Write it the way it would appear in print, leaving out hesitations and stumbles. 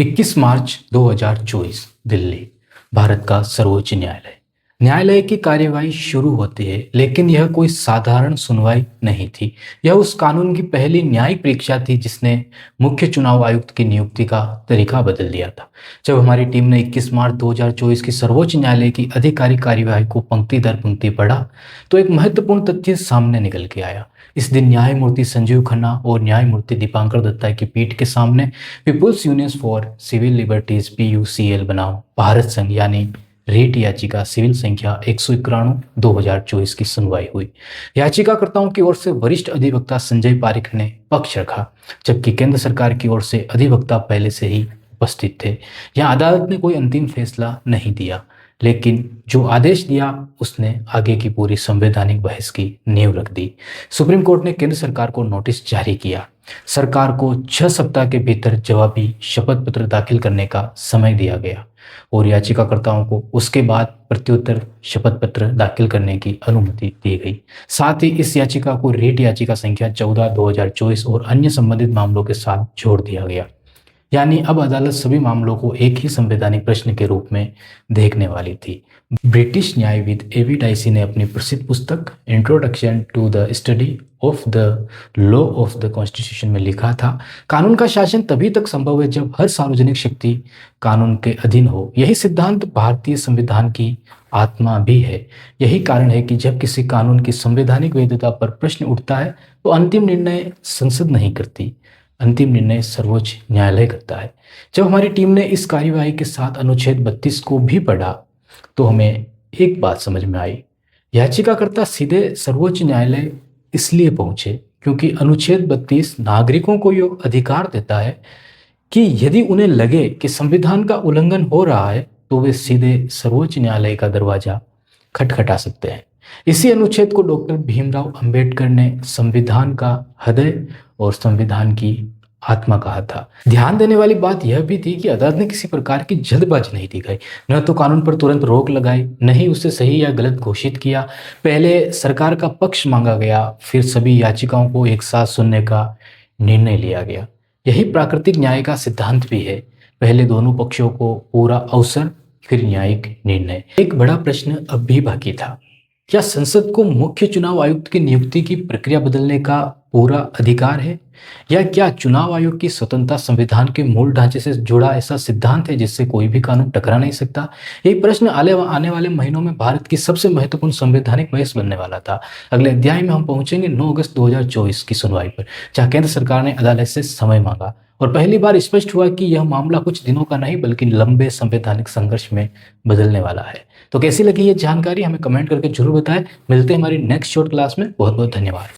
21 मार्च 2024 दिल्ली। भारत का सर्वोच्च न्यायालय। न्यायालय की कार्यवाही शुरू होती है, लेकिन यह कोई साधारण सुनवाई नहीं थी। यह उस कानून की पहली न्यायिक परीक्षा थी जिसने मुख्य चुनाव आयुक्त की नियुक्ति का तरीका बदल दिया था। जब हमारी टीम ने 21 मार्च 2024 की सर्वोच्च न्यायालय की आधिकारिक कार्यवाही को पंक्ति दर पंक्ति पढ़ा, तो एक महत्वपूर्ण तथ्य सामने निकल के आया। इस दिन न्यायमूर्ति संजीव खन्ना और न्यायमूर्ति दीपांकर दत्ता की पीठ के सामने people's union for civil liberties PUCL बनाम भारत संघ यानी रीट याचिका सिविल संख्या 191/2024 की सुनवाई हुई। याचिकाकर्ताओं की ओर से वरिष्ठ अधिवक्ता संजय पारिक ने पक्ष रखा, जबकि केंद्र सरकार की ओर से अधिवक्ता पहले से ही उपस्थित थे। यहाँ अदालत ने कोई अंतिम फैसला नहीं दिया, लेकिन जो आदेश दिया उसने आगे की पूरी संवैधानिक बहस की नींव रख दी। सुप्रीम कोर्ट ने केंद्र सरकार को नोटिस जारी किया। सरकार को 6 सप्ताह के भीतर जवाबी शपथ पत्र दाखिल करने का समय दिया गया और याचिकाकर्ताओं को उसके बाद प्रत्युत्तर शपथ पत्र दाखिल करने की अनुमति दी गई। साथ ही इस याचिका को रीट याचिका संख्या 14/2024 और अन्य संबंधित मामलों के साथ जोड़ दिया गया। यानी अब अदालत सभी मामलों को एक ही संवैधानिक प्रश्न के रूप में देखने वाली थी। ब्रिटिश न्यायविद एवी डाइसी ने अपनी प्रसिद्ध पुस्तक introduction to the study of the law of the constitution में लिखा था, कानून का शासन तभी तक संभव है जब हर सार्वजनिक शक्ति कानून के अधीन हो। यही सिद्धांत भारतीय संविधान की आत्मा भी है। यही कारण है कि जब किसी कानून की संवैधानिक वैधता पर प्रश्न उठता है तो अंतिम निर्णय संसद नहीं करती, अंतिम निर्णय सर्वोच्च न्यायालय करता है। जब हमारी टीम ने इस कार्यवाही के साथ अनुच्छेद 32 को भी पढ़ा तो हमें एक बात समझ में आई। याचिकाकर्ता सीधे सर्वोच्च न्यायालय इसलिए पहुंचे क्योंकि अनुच्छेद 32 नागरिकों को यह अधिकार देता है कि यदि उन्हें लगे कि संविधान का उल्लंघन हो रहा है तो वे सीधे सर्वोच्च न्यायालय का दरवाजा खटखटा सकते हैं। इसी अनुच्छेद को डॉक्टर भीमराव अंबेडकर ने संविधान का हृदय और संविधान की आत्मा कहा था। ध्यान देने वाली बात यह भी थी कि अदालत ने किसी प्रकार की जल्दबाजी नहीं दिखाई, न तो कानून पर तुरंत रोक लगाई, न ही उसे सही या गलत घोषित किया। पहले सरकार का पक्ष मांगा गया, फिर सभी याचिकाओं को एक साथ सुनने का निर्णय लिया गया। यही प्राकृतिक न्याय का सिद्धांत भी है, पहले दोनों पक्षों को पूरा अवसर, फिर न्यायिक निर्णय। एक बड़ा प्रश्न अब भी बाकी था, क्या संसद को मुख्य चुनाव आयुक्त की नियुक्ति की प्रक्रिया बदलने का पूरा अधिकार है, या क्या चुनाव आयोग की स्वतंत्रता संविधान के मूल ढांचे से जुड़ा ऐसा सिद्धांत है जिससे कोई भी कानून टकरा नहीं सकता। यही प्रश्न आने वाले महीनों में भारत की सबसे महत्वपूर्ण संवैधानिक बहस बनने वाला था। अगले अध्याय में हम पहुंचेंगे 9 अगस्त 2024 की सुनवाई पर, जहां केंद्र सरकार ने अदालत से समय मांगा और पहली बार स्पष्ट हुआ कि यह मामला कुछ दिनों का नहीं बल्कि लंबे संवैधानिक संघर्ष में बदलने वाला है। तो कैसी लगी ये जानकारी हमें कमेंट करके जरूर बताएं। मिलते हैं हमारी नेक्स्ट शॉर्ट क्लास में। बहुत बहुत धन्यवाद।